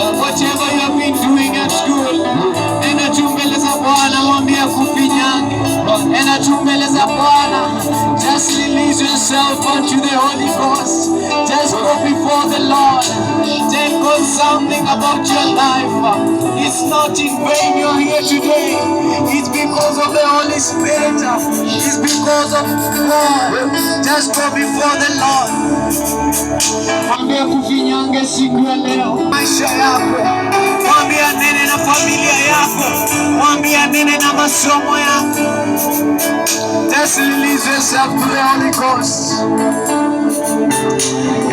whatever you have been doing at school, enda tu mbele za Bwana, mwambie kufinyange. Enda tu mbele za Bwana. Just release yourself unto the Holy Ghost. Just go before the Lord. Tell God something about your life. It's not in vain you're here today. It's because of the Holy Spirit. It's because of God. Just go before the Lord. Mwambie kufinyange siku ya leo. Maisha yako. Mwambie nene na familia yako. Mwambie nene na masomo yako. Just release yourself to the Holy Ghost.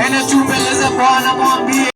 Enda tu mbele za Bwana, mwambie